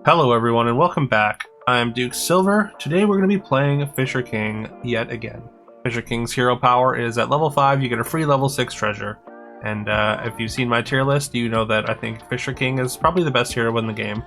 Hello everyone and welcome back. I'm Duke Silver. Today we're going to be playing Fisher King yet again. Fisher King's hero power is at level 5, you get a free level 6 treasure. And if you've seen my tier list, you know that I think Fisher King is probably the best hero in the game.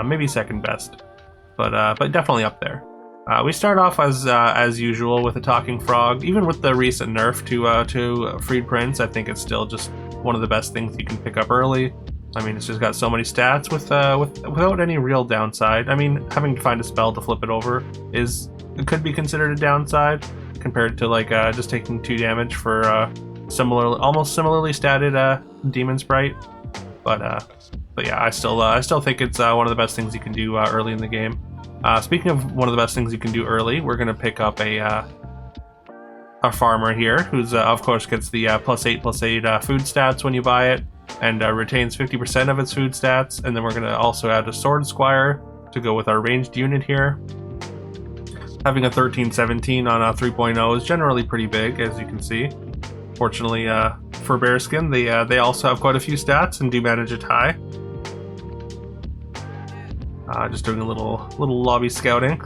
Maybe second best, but definitely up there. We start off as usual with a talking frog. Even with the recent nerf to Freed Prince, I think it's still just one of the best things you can pick up early. I mean, it's just got so many stats without any real downside. I mean, having to find a spell to flip it over could be considered a downside compared to like just taking 2 damage for almost similarly statted Demon Sprite. But yeah, I still think it's one of the best things you can do early in the game. Speaking of one of the best things you can do early, we're gonna pick up a farmer here, who's of course gets the +8/+8 food stats when you buy it, and retains 50% of its food stats. And then we're gonna also add a sword squire to go with our ranged unit here. Having a 13/17 on a 3.0 is generally pretty big, as you can see. Fortunately for Bearskin, they also have quite a few stats and do manage it high. Just doing a little lobby scouting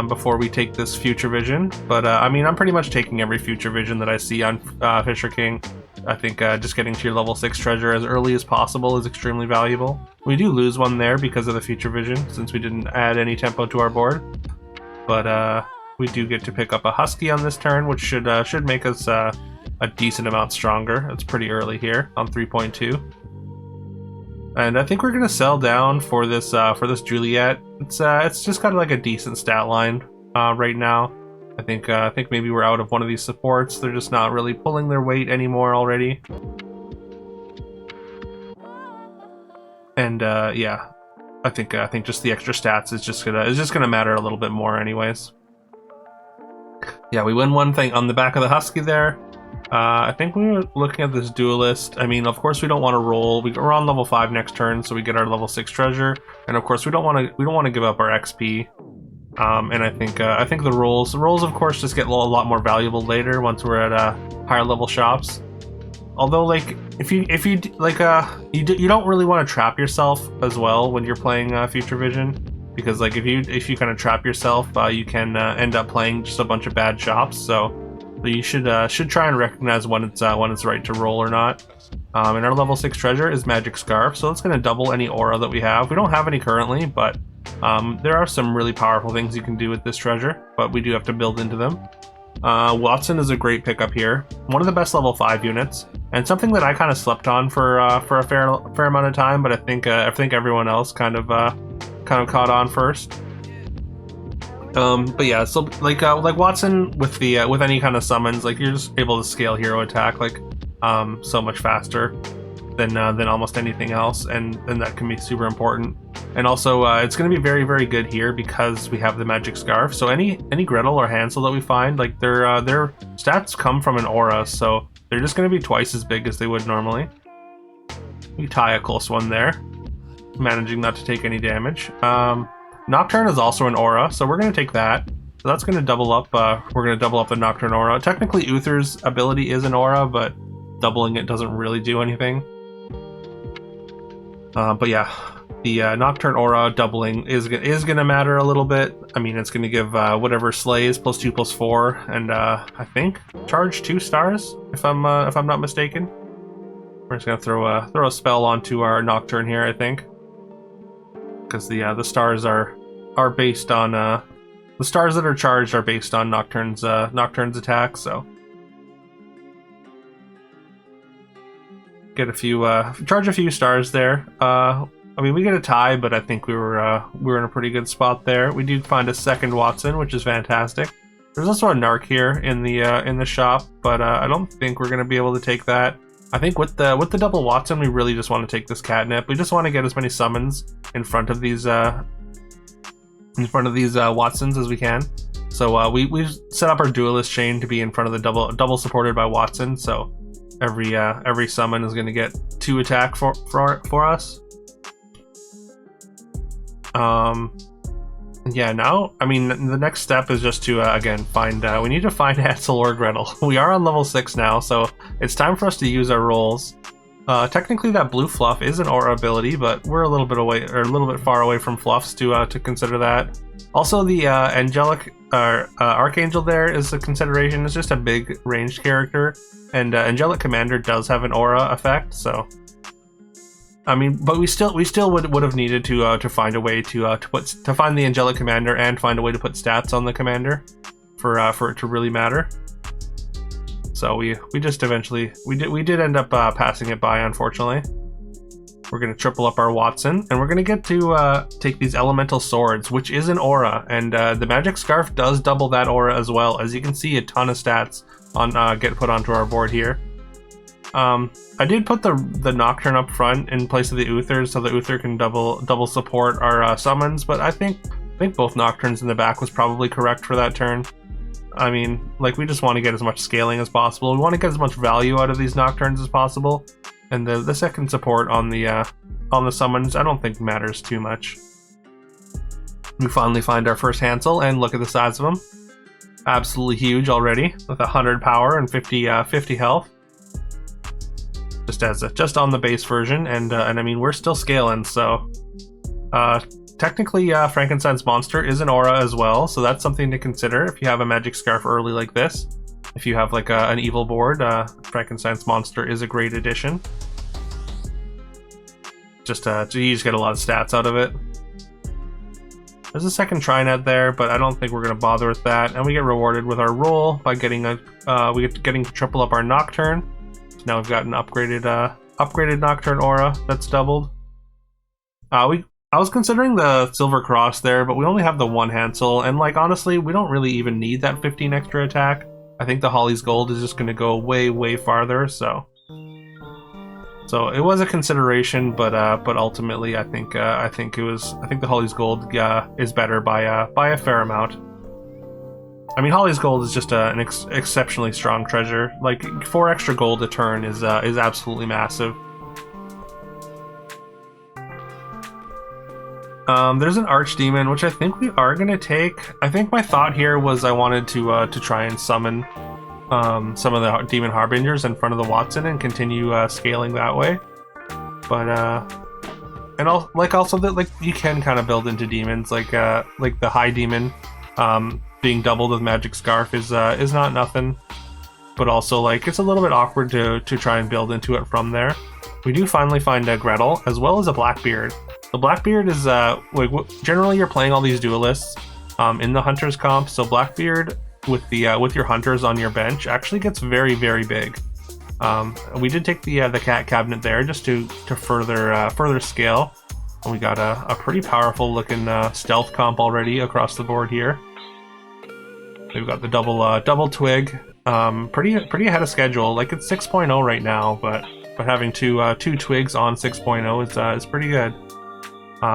before we take this future vision. But I mean, I'm pretty much taking every future vision that I see on Fisher King. I think just getting to your level 6 treasure as early as possible is extremely valuable. We do lose one there because of the future vision, since we didn't add any tempo to our board. But we do get to pick up a husky on this turn, which should make us a decent amount stronger. It's pretty early here on 3.2. And I think we're gonna sell down for this Juliet. It's just got like a decent stat line right now. I think maybe we're out of one of these supports. They're just not really pulling their weight anymore already. And yeah, I think just the extra stats is just gonna matter a little bit more anyways. Yeah, we win one thing on the back of the husky there. I think we were looking at this duelist. I mean, of course we don't want to roll. We're on level 5 next turn, so we get our level 6 treasure, and of course we don't want to give up our XP. And I think the rolls of course just get a lot more valuable later once we're at higher level shops. Although, like, if you like you don't really want to trap yourself as well when you're playing Future Vision, because like if you kind of trap yourself, you can end up playing just a bunch of bad shops. So you should try and recognize when it's right to roll or not. And our level 6 treasure is Magic Scarf, so it's going to double any aura that we have. We don't have any currently, but there are some really powerful things you can do with this treasure, but we do have to build into them. Watson is a great pickup here. One of the best level 5 units, and something that I kind of slept on for a fair amount of time, but I think everyone else kind of caught on first. But yeah, so like Watson with any kind of summons, like you're just able to scale hero attack like so much faster than almost anything else, and that can be super important. And also it's going to be very, very good here because we have the Magic Scarf. So any Gretel or Hansel that we find, like their stats come from an aura, so they're just going to be twice as big as they would normally. We tie a close one there, managing not to take any damage. Nocturne is also an aura, so we're going to take that. So that's going to double up. We're going to double up the Nocturne aura. Technically, Uther's ability is an aura, but doubling it doesn't really do anything. But yeah, the Nocturne aura doubling is going to matter a little bit. I mean, it's going to give whatever slays +2/+4, and I think charge 2 stars if I'm not mistaken. We're just going to throw a spell onto our Nocturne here, I think, because the stars are based on the stars that are charged are based on Nocturne's attack. So get a few charge a few stars there. I mean, we get a tie, but I think we were in a pretty good spot there. We do find a second Watson, which is fantastic. There's also a Narc here in the shop, but I don't think we're gonna be able to take that. I think with the double Watson, we really just want to take this catnip. We just want to get as many summons in front of these Watsons as we can. So we set up our duelist chain to be in front of the double supported by Watson. So every summon is going to get 2 attack for us. Yeah, now, I mean, the next step is just to, again, we need to find Hansel or Gretel. We are on level 6 now, so it's time for us to use our rolls. Technically, that blue fluff is an aura ability, but we're a little bit away, or a little bit far away from fluffs to consider that. Also, the angelic archangel there is a consideration. It's just a big ranged character, and angelic commander does have an aura effect. So, I mean, but we still would have needed to find a way to find the angelic commander and find a way to put stats on the commander for it to really matter. So we just eventually we did end up passing it by, unfortunately. We're gonna triple up our Watson, and we're gonna get to take these elemental swords, which is an aura, and the magic scarf does double that aura as well. As you can see, a ton of stats on get put onto our board here. I did put the Nocturne up front in place of the Uther, so the Uther can double support our summons. But I think both Nocturnes in the back was probably correct for that turn. I mean, like, we just want to get as much scaling as possible. We want to get as much value out of these Nocturnes as possible, and the second support on the summons I don't think matters too much. We finally find our first Hansel, and look at the size of him. Absolutely huge already, with 100 power and 50 health. Just on the base version, and I mean, we're still scaling, so technically, Frankenstein's monster is an aura as well, so that's something to consider if you have a magic scarf early like this. If you have like an evil board, Frankenstein's monster is a great addition. You just get a lot of stats out of it. There's a second Trinet there, but I don't think we're gonna bother with that. And we get rewarded with our roll by getting getting to triple up our Nocturne. So now we've got an upgraded Nocturne aura that's doubled. I was considering the Silver Cross there, but we only have the one Hansel, and like, honestly, we don't really even need that 15 extra attack. I think the Holly's Gold is just going to go way farther, so it was a consideration, but ultimately I think the Holly's Gold is better by a fair amount. I mean, Holly's Gold is just an exceptionally strong treasure. Like, 4 extra gold a turn is absolutely massive. There's an Archdemon, which I think we are going to take. I think my thought here was I wanted to try and summon some of the Demon Harbingers in front of the Watson and continue scaling that way. But and also that, like, you can kind of build into demons, like the High Demon being doubled with Magic Scarf is not nothing. But also, like, it's a little bit awkward to try and build into it from there. We do finally find a Gretel as well as a Blackbeard. The Blackbeard is, generally you're playing all these duelists in the Hunters comp, so Blackbeard with your Hunters on your bench actually gets very big. We did take the Cat Cabinet there just to further scale. And we got a pretty powerful looking stealth comp already across the board here. We've got the double twig, pretty ahead of schedule. Like, it's 6.0 right now, but having two twigs on 6.0 is pretty good.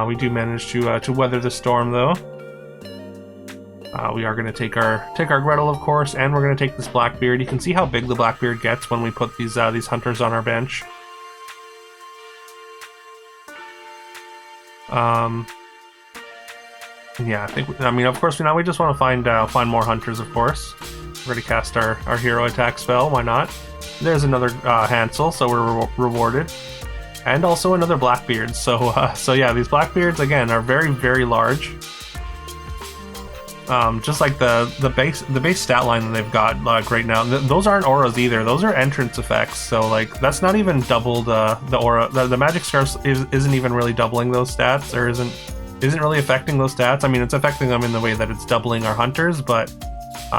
We do manage to weather the storm, though. We are going to take our Gretel, of course, and we're going to take this Blackbeard. You can see how big the Blackbeard gets when we put these Hunters on our bench. Yeah, I mean, of course, now we just want to find more Hunters, of course. We're going to cast our hero attack spell. Why not? There's another Hansel, so we're rewarded. And also another Blackbeard. So yeah, these Blackbeards again are very large. Just like the base stat line that they've got right now. Those aren't auras either. Those are entrance effects. So, like, that's not even double the aura. The Magic Scarf isn't even really doubling those stats, or isn't really affecting those stats. I mean, it's affecting them in the way that it's doubling our Hunters, but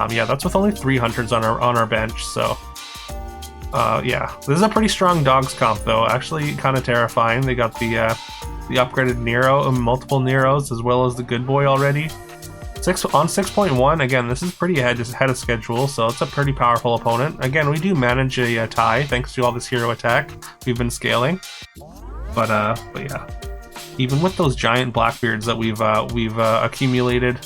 yeah, that's with only 3 Hunters on our bench. So. Yeah, this is a pretty strong dogs comp, though. Actually, kind of terrifying. They got the upgraded Nero, multiple Neros, as well as the Good Boy already. On 6.1, again, this is pretty ahead of schedule, so it's a pretty powerful opponent. Again, we do manage a tie thanks to all this hero attack we've been scaling. But yeah, even with those giant Blackbeards that we've accumulated,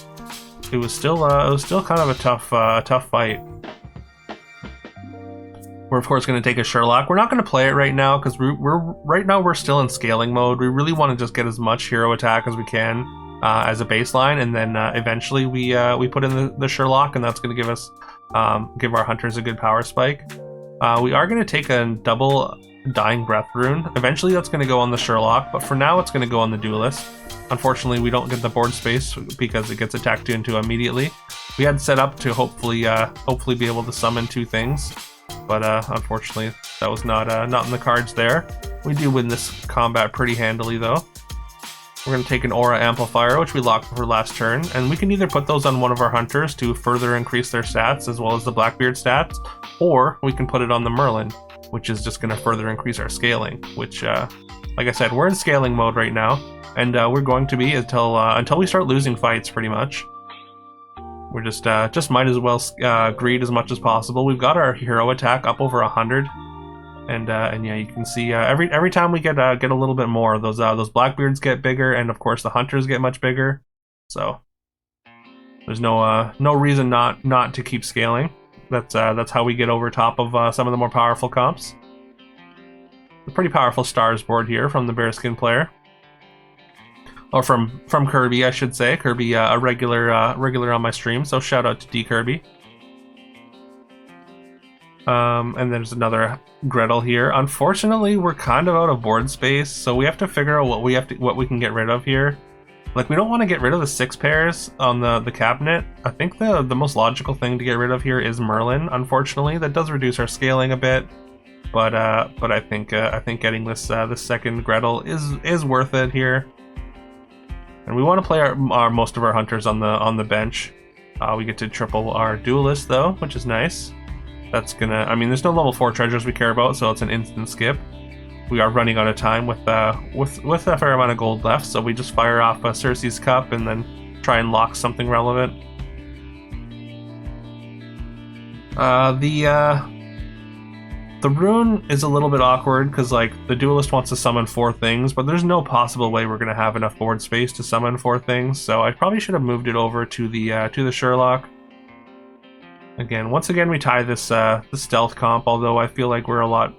it was still kind of a tough fight. We're of course going to take a Sherlock. We're not going to play it right now because we're still in scaling mode. We really want to just get as much hero attack as we can as a baseline, and then eventually we put in the Sherlock, and that's going to give our Hunters a good power spike. We are going to take a double Dying Breath rune. Eventually that's going to go on the Sherlock, but for now it's going to go on the Duelist. Unfortunately, we don't get the board space because it gets attacked into immediately. We had set up to hopefully be able to summon 2 things, but unfortunately that was not in the cards there. We do win this combat pretty handily though. We're going to take an Aura Amplifier, which we locked for last turn, and we can either put those on one of our hunters to further increase their stats as well as the Blackbeard stats, or we can put it on the Merlin, which is just going to further increase our scaling, which, like I said, we're in scaling mode right now, and we're going to be until we start losing fights, pretty much. We're just might as well greed as much as possible. We've got our hero attack up over 100. And yeah, you can see every time we get a little bit more, those Blackbeards get bigger, and of course the hunters get much bigger. So there's no reason not to keep scaling. That's how we get over top of some of the more powerful comps. A pretty powerful stars board here from the Bearskin player, or from Kirby, I should say. Kirby, a regular on my stream, so shout out to D Kirby. And there's another Gretel here. Unfortunately, we're kind of out of board space, so we have to figure out what we can get rid of here. Like, we don't want to get rid of the 6 pairs on the cabinet. I think the most logical thing to get rid of here is Merlin. Unfortunately, that does reduce our scaling a bit, but I think getting this second Gretel is worth it here. And we want to play our most of our hunters on the bench. We get to triple our Duelist though, which is nice. That's gonna, I mean, there's no level 4 treasures we care about, so it's an instant skip. We are running out of time with a fair amount of gold left, so we just fire off Circe's Cup and then try and lock something relevant. The rune is a little bit awkward because, like, the Duelist wants to summon 4 things, but there's no possible way we're gonna have enough board space to summon 4 things. So I probably should have moved it over to the Sherlock. Once again, we tie this the stealth comp. Although I feel like we're a lot,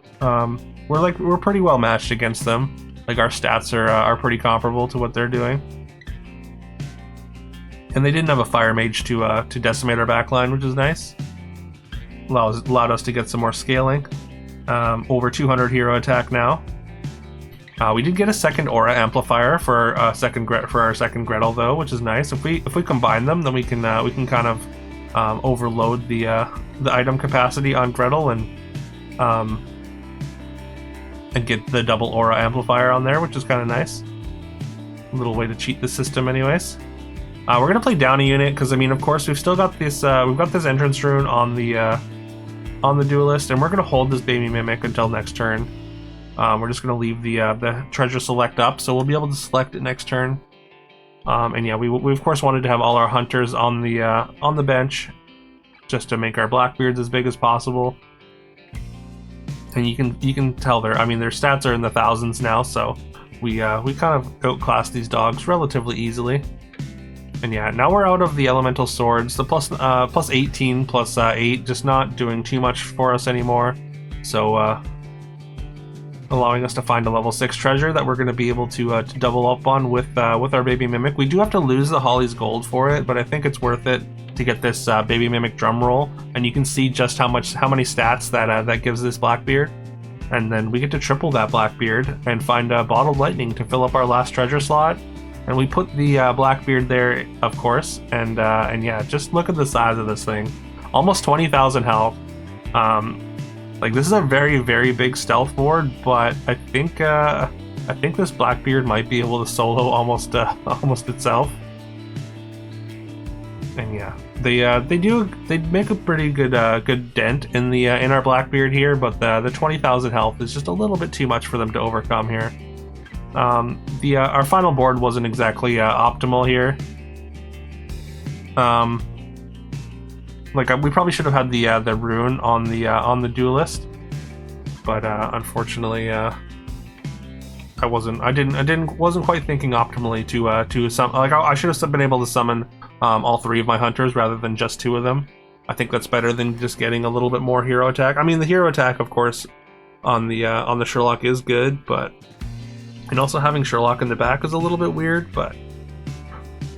we're pretty well matched against them. Like, our stats are pretty comparable to what they're doing. And they didn't have a fire mage to decimate our backline, which is nice. Allowed us to get some more scaling. Over 200 hero attack now. We did get a second Aura Amplifier for our second Gretel though, which is nice. If we combine them, then we can kind of overload the item capacity on Gretel and get the double Aura Amplifier on there, which is kind of nice. A little way to cheat the system, anyways. We're gonna play down a unit because, I mean, of course, we've still got this entrance rune on the Duelist, and we're gonna hold this baby mimic until next turn. We're just gonna leave the treasure select up, so we'll be able to select it next turn. And yeah, we of course wanted to have all our hunters on the bench, just to make our Blackbeards as big as possible. And you can tell their stats are in the thousands now, so we kind of outclass these dogs relatively easily. And yeah, now we're out of the elemental swords. The plus 18 plus 8 just not doing too much for us anymore. So allowing us to find a level 6 treasure that we're going to be able to double up on with our baby mimic. We do have to lose the Holly's gold for it, but I think it's worth it to get this baby mimic drum roll, and you can see just how many stats that gives this Blackbeard. And then we get to triple that Blackbeard and find bottled lightning to fill up our last treasure slot. And we put the Blackbeard there, of course, and yeah, just look at the size of this thing. Almost 20,000 health. Like, this is a very, very big stealth board, but I think this Blackbeard might be able to solo almost itself. And yeah, they make a pretty good dent in our Blackbeard here, but the 20,000 health is just a little bit too much for them to overcome here. Our final board wasn't exactly optimal here. Like, we probably should have had the rune on the Duelist, but unfortunately, I wasn't quite thinking optimally to summon. Like, I should have been able to summon all 3 of my hunters rather than just 2 of them. I think that's better than just getting a little bit more hero attack. I mean, the hero attack, of course, on the Sherlock is good, but and also having Sherlock in the back is a little bit weird. But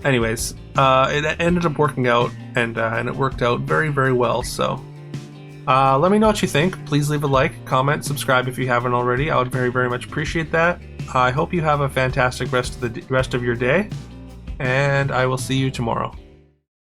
anyways, it ended up working out, and it worked out very, very well. So Let me know what you think. Please leave a like, comment, subscribe if you haven't already. I would very, very much appreciate that. I hope you have a fantastic rest of your day, and I will see you tomorrow.